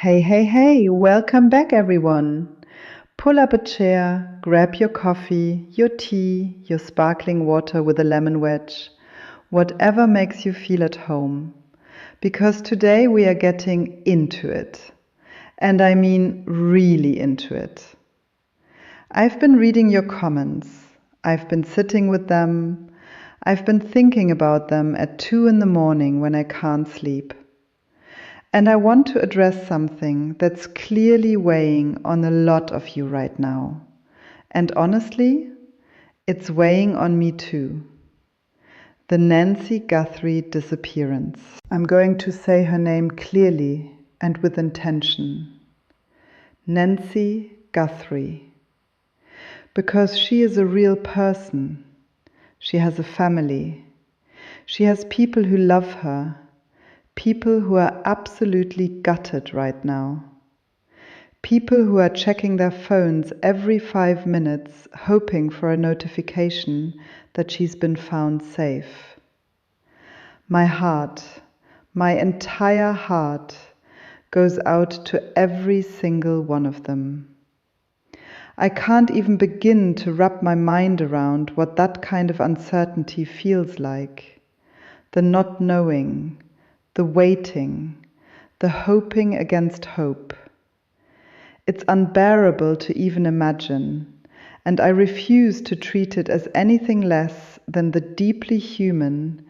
Hey, hey, hey, welcome back, everyone. Pull up a chair, grab your coffee, your tea, your sparkling water with a lemon wedge, whatever makes you feel at home. Because today we are getting into it. And I mean really into it. I've been reading your comments. I've been sitting with them. I've been thinking about them at 2 in the morning when I can't sleep. And I want to address something that's clearly weighing on a lot of you right now. And honestly, it's weighing on me too. The Nancy Guthrie disappearance. I'm going to say her name clearly and with intention. Nancy Guthrie. Because she is a real person. She has a family. She has people who love her. People who are absolutely gutted right now. People who are checking their phones every 5 minutes, hoping for a notification that she's been found safe. My heart, my entire heart, goes out to every single one of them. I can't even begin to wrap my mind around what that kind of uncertainty feels like. The not knowing, the waiting, the hoping against hope. It's unbearable to even imagine, and I refuse to treat it as anything less than the deeply human,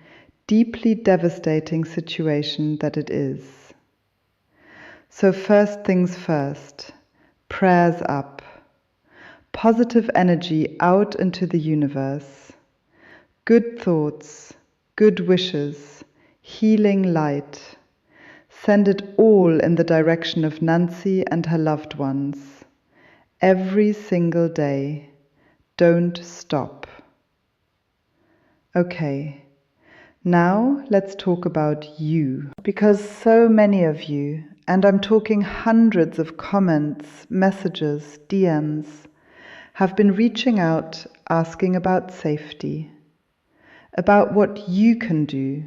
deeply devastating situation that it is. So first things first, prayers up, positive energy out into the universe, good thoughts, good wishes, healing light. Send it all in the direction of Nancy and her loved ones. Every single day. Don't stop. Okay, now let's talk about you. Because so many of you, and I'm talking hundreds of comments, messages, DMs, have been reaching out asking about safety, about what you can do,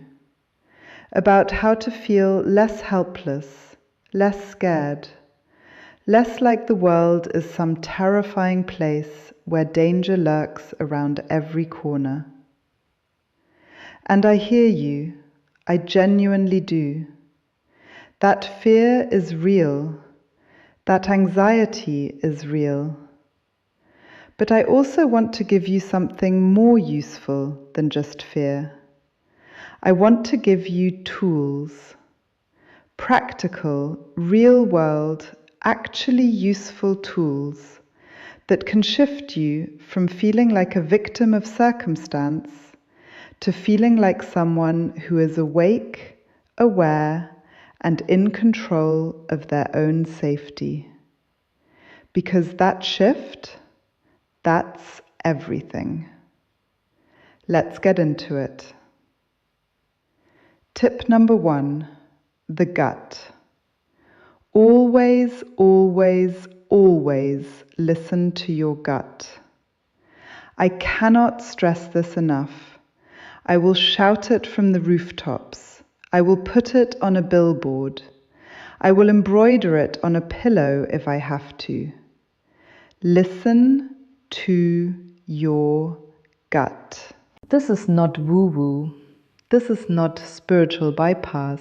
about how to feel less helpless, less scared, less like the world is some terrifying place where danger lurks around every corner. And I hear you, I genuinely do. That fear is real, that anxiety is real. But I also want to give you something more useful than just fear. I want to give you tools, practical, real-world, actually useful tools that can shift you from feeling like a victim of circumstance to feeling like someone who is awake, aware, and in control of their own safety. Because that shift, that's everything. Let's get into it. Tip number 1, the gut. Always, always, always listen to your gut. I cannot stress this enough. I will shout it from the rooftops. I will put it on a billboard. I will embroider it on a pillow if I have to. Listen to your gut. This is not woo-woo. This is not spiritual bypass.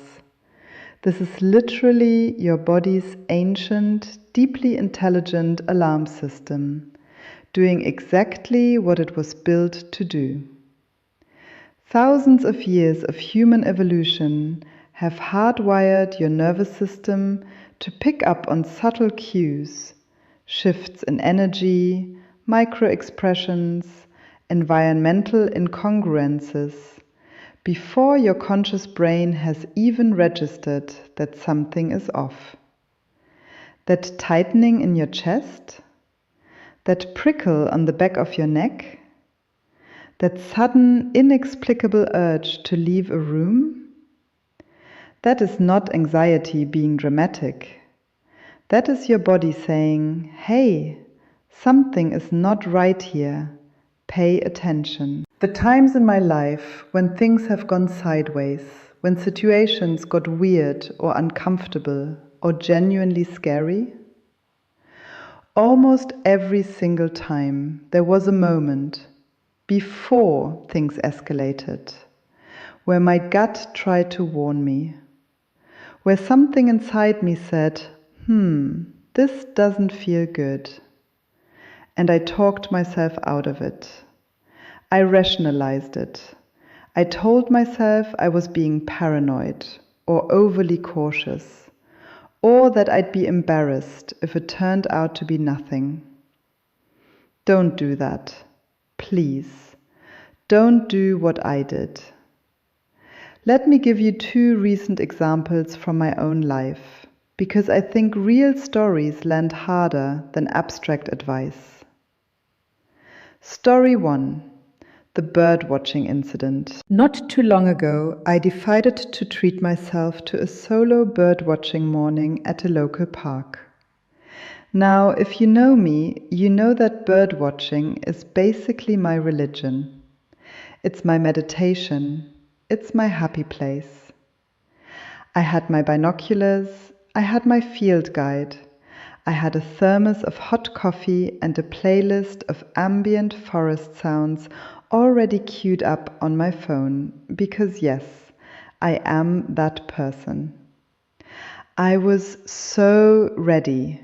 This is literally your body's ancient, deeply intelligent alarm system, doing exactly what it was built to do. Thousands of years of human evolution have hardwired your nervous system to pick up on subtle cues, shifts in energy, micro-expressions, environmental incongruences, before your conscious brain has even registered that something is off. That tightening in your chest, that prickle on the back of your neck, that sudden, inexplicable urge to leave a room, that is not anxiety being dramatic. That is your body saying, hey, something is not right here. Pay attention. The times in my life when things have gone sideways, when situations got weird or uncomfortable, or genuinely scary? Almost every single time there was a moment before things escalated where my gut tried to warn me, where something inside me said, this doesn't feel good. And I talked myself out of it. I rationalized it. I told myself I was being paranoid or overly cautious, or that I'd be embarrassed if it turned out to be nothing. Don't do that. Please. Don't do what I did. Let me give you 2 recent examples from my own life, because I think real stories land harder than abstract advice. Story 1. The bird-watching incident. Not too long ago, I decided to treat myself to a solo bird-watching morning at a local park. Now, if you know me, you know that bird-watching is basically my religion. It's my meditation. It's my happy place. I had my binoculars, I had my field guide, I had a thermos of hot coffee and a playlist of ambient forest sounds already queued up on my phone, because yes, I am that person. I was so ready.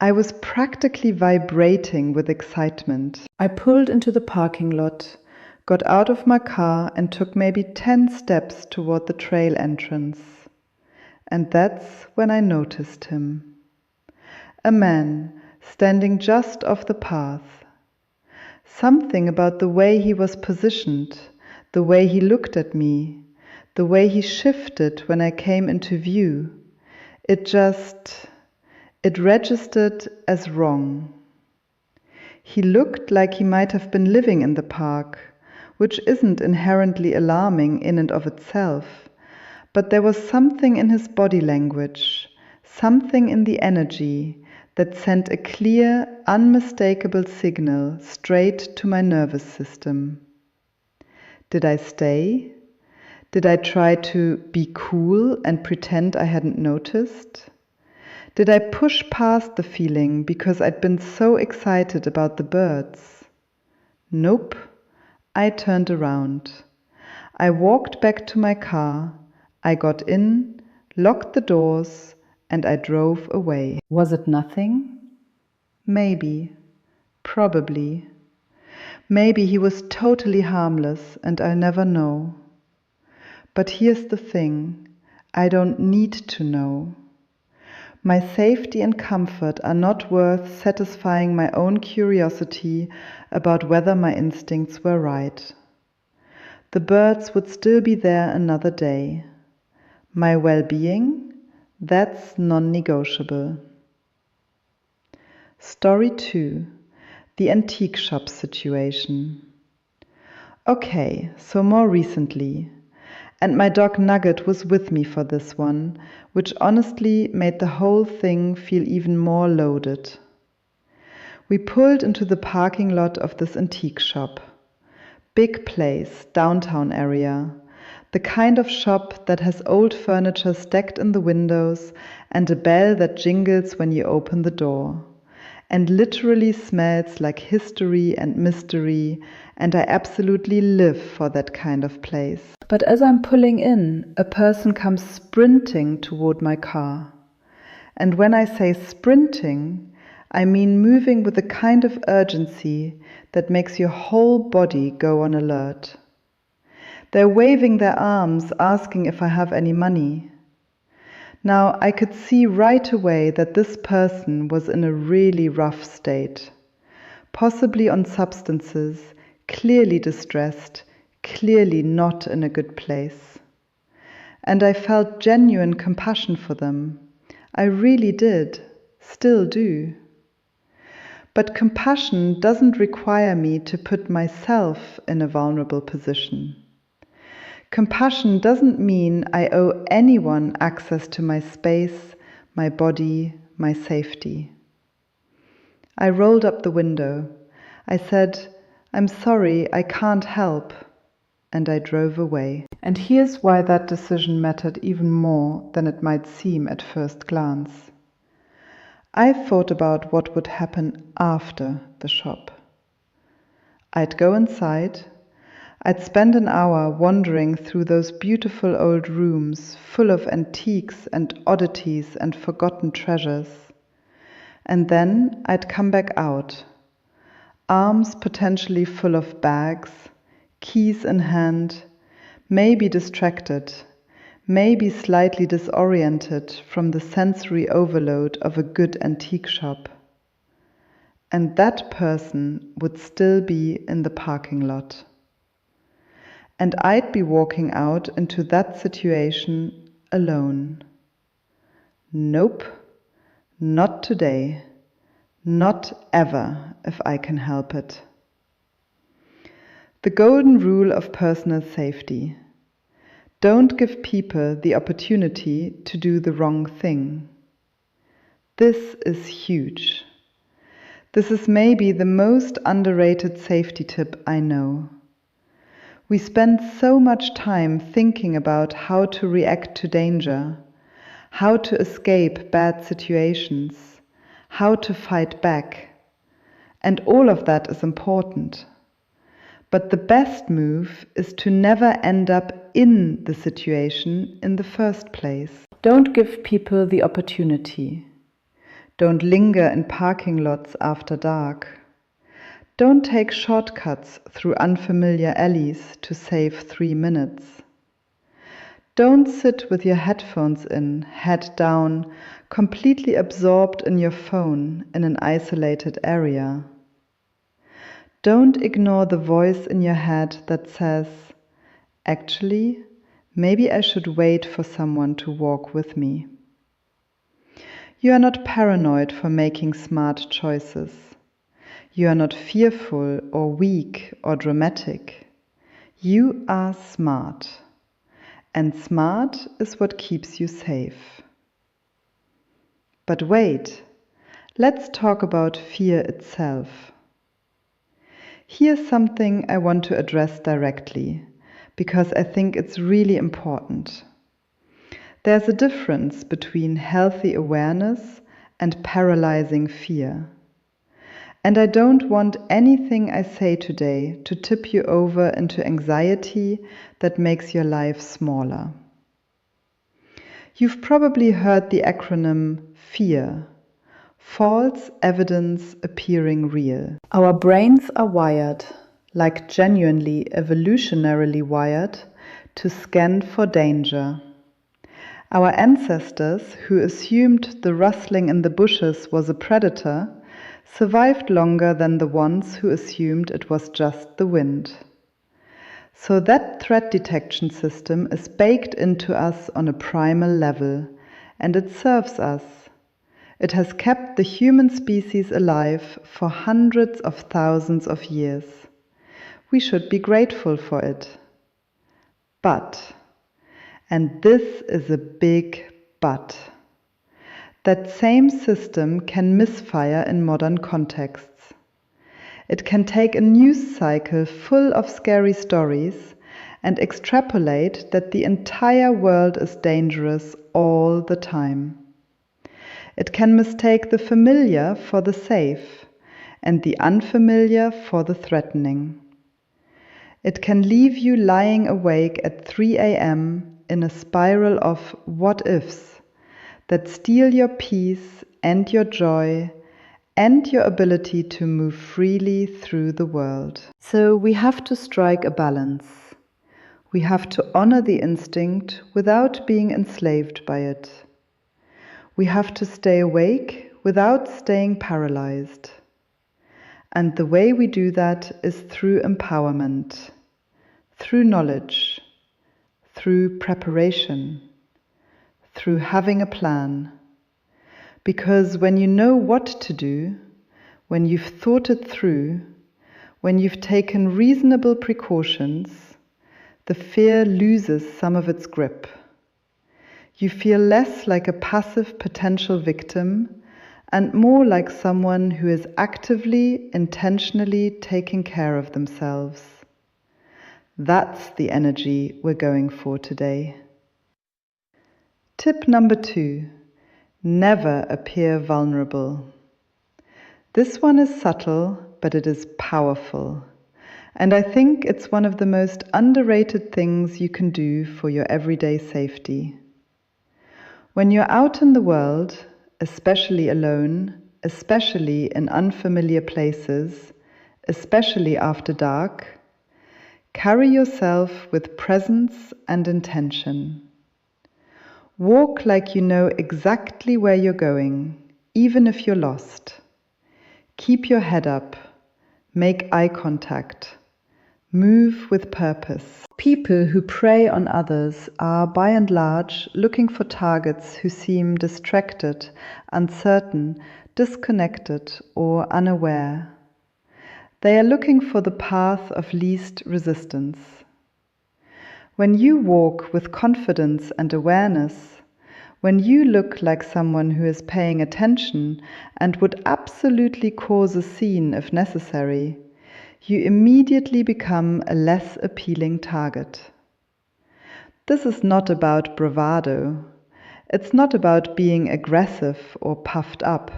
I was practically vibrating with excitement. I pulled into the parking lot, got out of my car and took maybe 10 steps toward the trail entrance. And that's when I noticed him. A man standing just off the path. Something about the way he was positioned, the way he looked at me, the way he shifted when I came into view, it registered as wrong. He looked like he might have been living in the park, which isn't inherently alarming in and of itself, but there was something in his body language, something in the energy that sent a clear, unmistakable signal straight to my nervous system. Did I stay? Did I try to be cool and pretend I hadn't noticed? Did I push past the feeling because I'd been so excited about the birds? Nope. I turned around. I walked back to my car. I got in, locked the doors, and I drove away. Was it nothing? Maybe. Probably. Maybe he was totally harmless and I'll never know. But here's the thing. I don't need to know. My safety and comfort are not worth satisfying my own curiosity about whether my instincts were right. The birds would still be there another day. My well-being? That's non-negotiable. Story 2. The antique shop situation. Okay, so more recently. And my dog Nugget was with me for this one, which honestly made the whole thing feel even more loaded. We pulled into the parking lot of this antique shop. Big place, downtown area. The kind of shop that has old furniture stacked in the windows and a bell that jingles when you open the door. And literally smells like history and mystery, and I absolutely live for that kind of place. But as I'm pulling in, a person comes sprinting toward my car. And when I say sprinting, I mean moving with a kind of urgency that makes your whole body go on alert. They're waving their arms, asking if I have any money. Now, I could see right away that this person was in a really rough state, possibly on substances, clearly distressed, clearly not in a good place. And I felt genuine compassion for them. I really did, still do. But compassion doesn't require me to put myself in a vulnerable position. Compassion doesn't mean I owe anyone access to my space, my body, my safety. I rolled up the window. I said, "I'm sorry, I can't help," and I drove away. And here's why that decision mattered even more than it might seem at first glance. I thought about what would happen after the shop. I'd go inside. I'd spend an hour wandering through those beautiful old rooms full of antiques and oddities and forgotten treasures. And then I'd come back out, arms potentially full of bags, keys in hand, maybe distracted, maybe slightly disoriented from the sensory overload of a good antique shop. And that person would still be in the parking lot. And I'd be walking out into that situation alone. Nope, not today, not ever if I can help it. The golden rule of personal safety. Don't give people the opportunity to do the wrong thing. This is huge. This is maybe the most underrated safety tip I know. We spend so much time thinking about how to react to danger, how to escape bad situations, how to fight back. And all of that is important. But the best move is to never end up in the situation in the first place. Don't give people the opportunity. Don't linger in parking lots after dark. Don't take shortcuts through unfamiliar alleys to save 3 minutes. Don't sit with your headphones in, head down, completely absorbed in your phone in an isolated area. Don't ignore the voice in your head that says, actually, maybe I should wait for someone to walk with me. You are not paranoid for making smart choices. You are not fearful or weak or dramatic. You are smart. And smart is what keeps you safe. But wait, let's talk about fear itself. Here's something I want to address directly, because I think it's really important. There's a difference between healthy awareness and paralyzing fear. And I don't want anything I say today to tip you over into anxiety that makes your life smaller. You've probably heard the acronym FEAR. False evidence appearing real. Our brains are wired, like genuinely evolutionarily wired, to scan for danger. Our ancestors, who assumed the rustling in the bushes was a predator, survived longer than the ones who assumed it was just the wind. So that threat detection system is baked into us on a primal level, and it serves us. It has kept the human species alive for hundreds of thousands of years. We should be grateful for it. But, and this is a big but, that same system can misfire in modern contexts. It can take a news cycle full of scary stories and extrapolate that the entire world is dangerous all the time. It can mistake the familiar for the safe and the unfamiliar for the threatening. It can leave you lying awake at 3 a.m. in a spiral of what-ifs that steal your peace and your joy and your ability to move freely through the world. So we have to strike a balance. We have to honor the instinct without being enslaved by it. We have to stay awake without staying paralyzed. And the way we do that is through empowerment, through knowledge, through preparation, through having a plan. Because when you know what to do, when you've thought it through, when you've taken reasonable precautions, the fear loses some of its grip. You feel less like a passive potential victim and more like someone who is actively, intentionally taking care of themselves. That's the energy we're going for today. Tip number 2. Never appear vulnerable. This one is subtle, but it is powerful. And I think it's one of the most underrated things you can do for your everyday safety. When you're out in the world, especially alone, especially in unfamiliar places, especially after dark, carry yourself with presence and intention. Walk like you know exactly where you're going, even if you're lost. Keep your head up. Make eye contact. Move with purpose. People who prey on others are, by and large, looking for targets who seem distracted, uncertain, disconnected, or unaware. They are looking for the path of least resistance. When you walk with confidence and awareness, when you look like someone who is paying attention and would absolutely cause a scene if necessary, you immediately become a less appealing target. This is not about bravado. It's not about being aggressive or puffed up.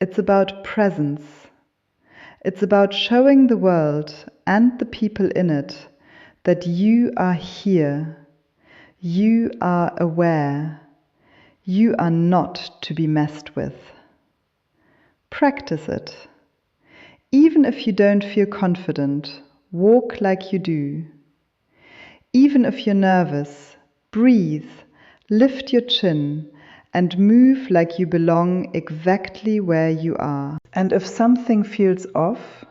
It's about presence. It's about showing the world and the people in it that you are here. You are aware. You are not to be messed with. Practice it. Even if you don't feel confident, walk like you do. Even if you're nervous, breathe, lift your chin, and move like you belong exactly where you are. And if something feels off,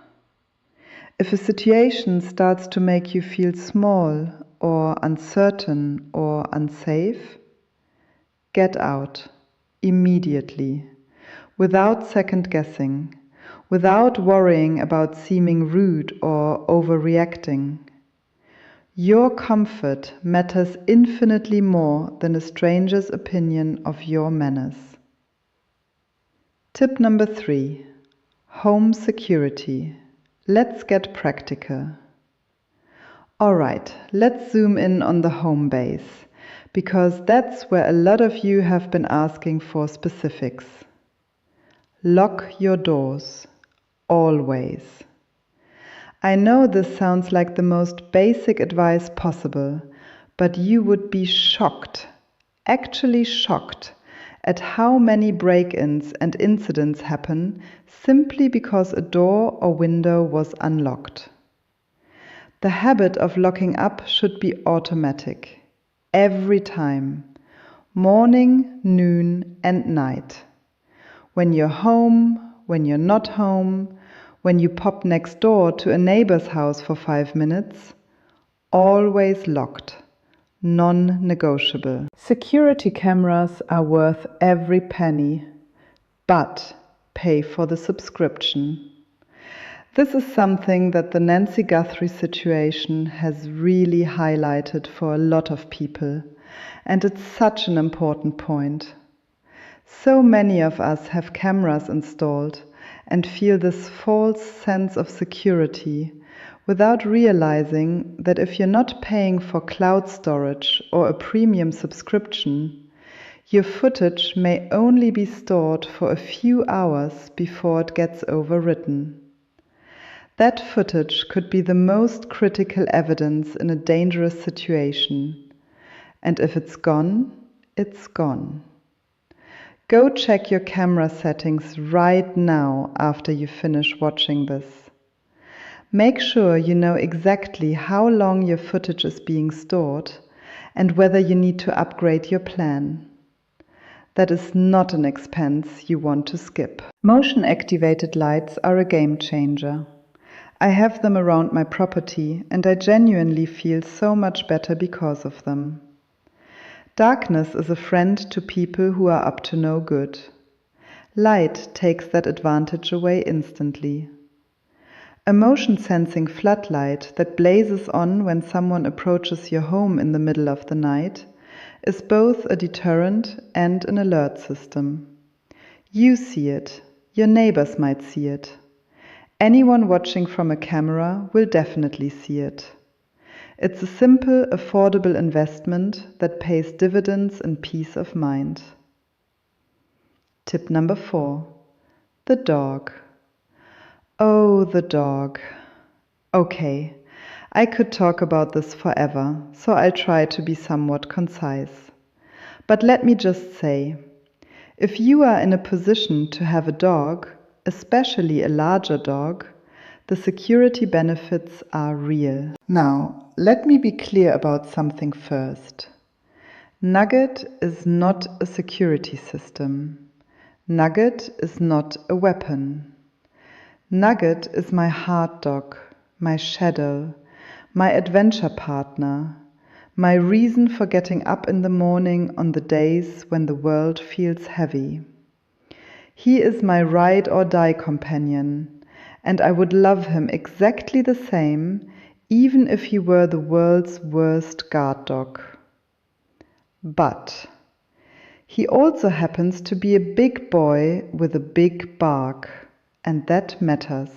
if a situation starts to make you feel small or uncertain or unsafe, get out immediately, without second guessing, without worrying about seeming rude or overreacting. Your comfort matters infinitely more than a stranger's opinion of your manners. Tip number 3. Home security. Let's get practical. Alright, let's zoom in on the home base, because that's where a lot of you have been asking for specifics. Lock your doors. Always. I know this sounds like the most basic advice possible, but you would be shocked, actually shocked, at how many break-ins and incidents happen simply because a door or window was unlocked. The habit of locking up should be automatic, every time, morning, noon, and night. When you're home, when you're not home, when you pop next door to a neighbor's house for 5 minutes, always locked, non-negotiable. Security cameras are worth every penny, but pay for the subscription. This is something that the Nancy Guthrie situation has really highlighted for a lot of people, and it's such an important point. So many of us have cameras installed and feel this false sense of security without realizing that if you're not paying for cloud storage or a premium subscription, your footage may only be stored for a few hours before it gets overwritten. That footage could be the most critical evidence in a dangerous situation, and if it's gone, it's gone. Go check your camera settings right now after you finish watching this. Make sure you know exactly how long your footage is being stored and whether you need to upgrade your plan. That is not an expense you want to skip. Motion-activated lights are a game changer. I have them around my property and I genuinely feel so much better because of them. Darkness is a friend to people who are up to no good. Light takes that advantage away instantly. A motion-sensing floodlight that blazes on when someone approaches your home in the middle of the night is both a deterrent and an alert system. You see it, your neighbors might see it. Anyone watching from a camera will definitely see it. It's a simple, affordable investment that pays dividends in peace of mind. Tip number 4. The dog. Oh, the dog. Okay, I could talk about this forever, so I'll try to be somewhat concise. But let me just say, if you are in a position to have a dog, especially a larger dog, the security benefits are real. Now, let me be clear about something first. Nugget is not a security system. Nugget is not a weapon. Nugget is my heart dog, my shadow, my adventure partner, my reason for getting up in the morning on the days when the world feels heavy. He is my ride or die companion, and I would love him exactly the same, even if he were the world's worst guard dog. But he also happens to be a big boy with a big bark, and that matters.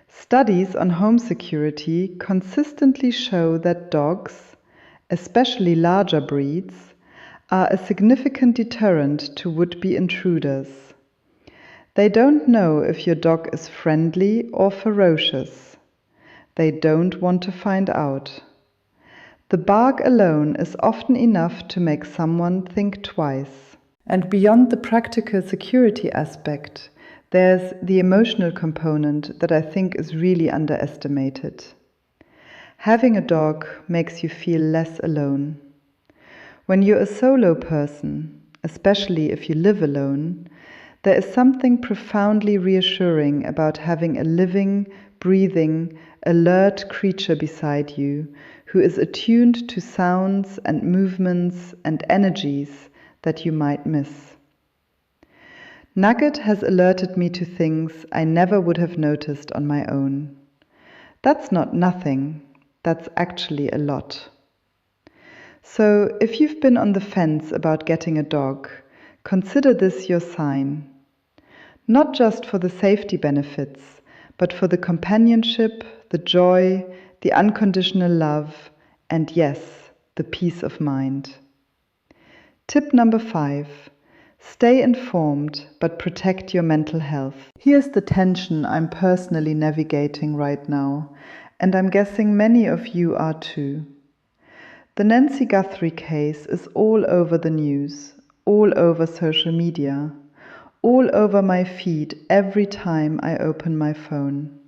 Studies on home security consistently show that dogs, especially larger breeds, are a significant deterrent to would-be intruders. They don't know if your dog is friendly or ferocious. They don't want to find out. The bark alone is often enough to make someone think twice. And beyond the practical security aspect, there's the emotional component that I think is really underestimated. Having a dog makes you feel less alone. When you're a solo person, especially if you live alone, there is something profoundly reassuring about having a living, breathing, alert creature beside you who is attuned to sounds and movements and energies that you might miss. Nugget has alerted me to things I never would have noticed on my own. That's not nothing, that's actually a lot. So, if you've been on the fence about getting a dog, consider this your sign. Not just for the safety benefits, but for the companionship, the joy, the unconditional love, and yes, the peace of mind. Tip number 5. Stay informed, but protect your mental health. Here's the tension I'm personally navigating right now, and I'm guessing many of you are too. The Nancy Guthrie case is all over the news, all over social media, all over my feed every time I open my phone.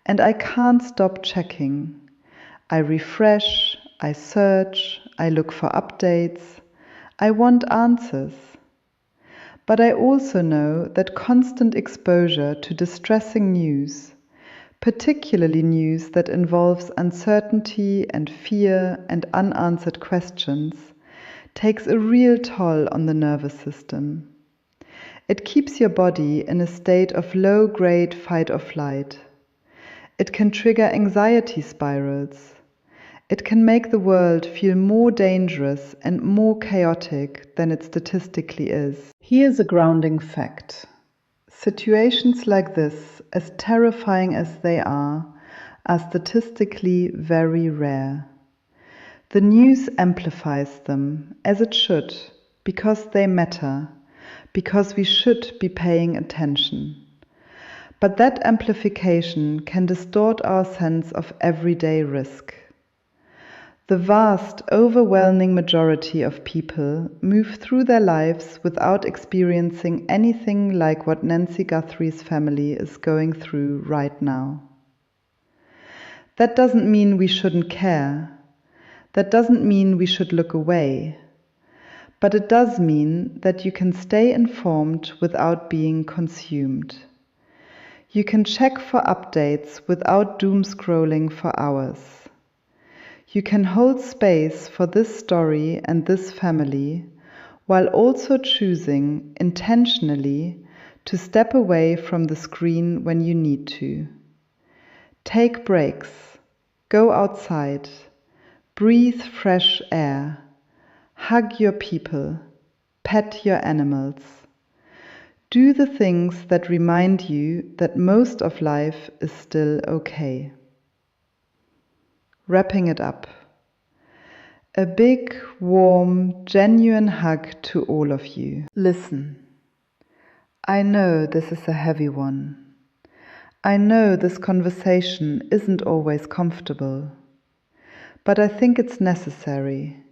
And I can't stop checking. I refresh, I search, I look for updates. I want answers. But I also know that constant exposure to distressing news, particularly news that involves uncertainty and fear and unanswered questions, takes a real toll on the nervous system. It keeps your body in a state of low-grade fight or flight. It can trigger anxiety spirals. It can make the world feel more dangerous and more chaotic than it statistically is. Here's a grounding fact. Situations like this, as terrifying as they are statistically very rare. The news amplifies them, as it should, because they matter, because we should be paying attention. But that amplification can distort our sense of everyday risk. The vast, overwhelming majority of people move through their lives without experiencing anything like what Nancy Guthrie's family is going through right now. That doesn't mean we shouldn't care. That doesn't mean we should look away. But it does mean that you can stay informed without being consumed. You can check for updates without doom scrolling for hours. You can hold space for this story and this family while also choosing intentionally to step away from the screen when you need to. Take breaks, go outside, breathe fresh air, hug your people, pet your animals. Do the things that remind you that most of life is still okay. wrapping it up. A big, warm, genuine hug to all of you. Listen, I know this is a heavy one. I know this conversation isn't always comfortable, but I think it's necessary,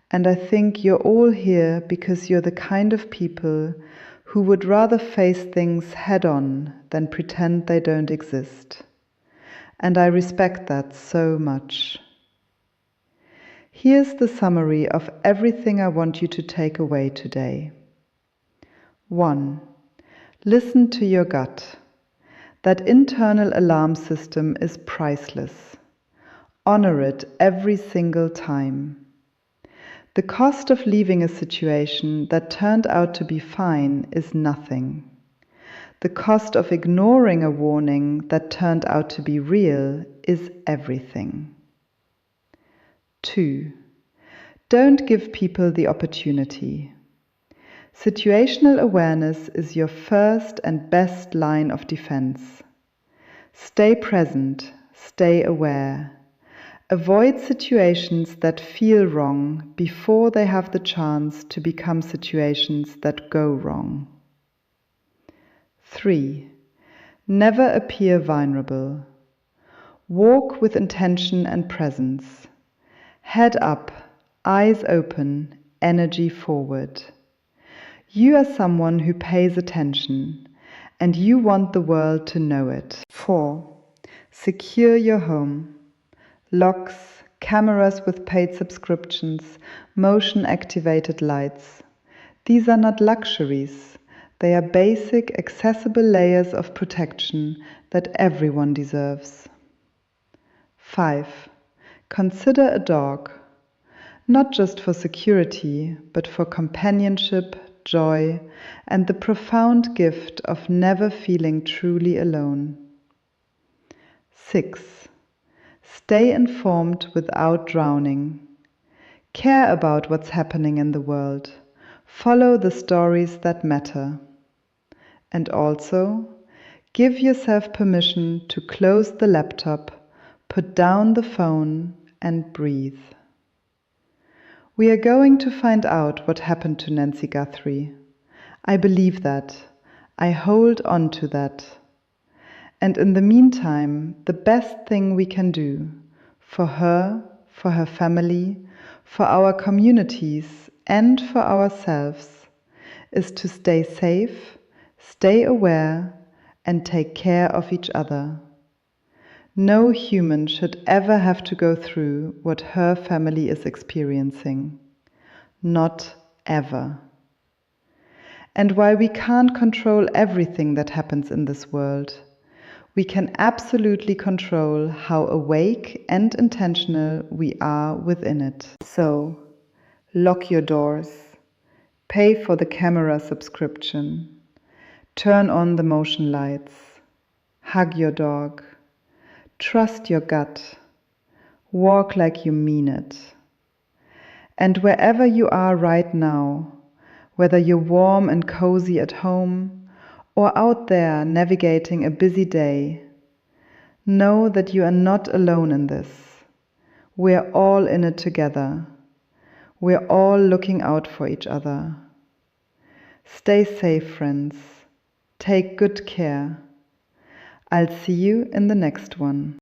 and I think you're all here because you're the kind of people who would rather face things head-on than pretend they don't exist, and I respect that so much. Here's the summary of everything I want you to take away today. 1. Listen to your gut. That internal alarm system is priceless. Honor it every single time. The cost of leaving a situation that turned out to be fine is nothing. The cost of ignoring a warning that turned out to be real is everything. 2. Don't give people the opportunity. Situational awareness is your first and best line of defense. Stay present, stay aware. Avoid situations that feel wrong before they have the chance to become situations that go wrong. 3. Never appear vulnerable. Walk with intention and presence. Head up, eyes open, energy forward. You are someone who pays attention, and you want the world to know it. 4. Secure your home. Locks, cameras with paid subscriptions, motion-activated lights. These are not luxuries. They are basic, accessible layers of protection that everyone deserves. 5. Consider a dog. Not just for security, but for companionship, joy, and the profound gift of never feeling truly alone. 6. Stay informed without drowning. Care about what's happening in the world. Follow the stories that matter. And also, give yourself permission to close the laptop, put down the phone, and breathe. We are going to find out what happened to Nancy Guthrie. I believe that. I hold on to that. And in the meantime, the best thing we can do for her family, for our communities, and for ourselves is to stay safe, stay aware, and take care of each other. No human should ever have to go through what her family is experiencing. Not ever. And while we can't control everything that happens in this world, we can absolutely control how awake and intentional we are within it. So, lock your doors, pay for the camera subscription, turn on the motion lights, hug your dog, trust your gut, walk like you mean it. And wherever you are right now, whether you're warm and cozy at home or out there navigating a busy day, know that you are not alone in this. We're all in it together. We're all looking out for each other. Stay safe, friends. Take good care. I'll see you in the next one.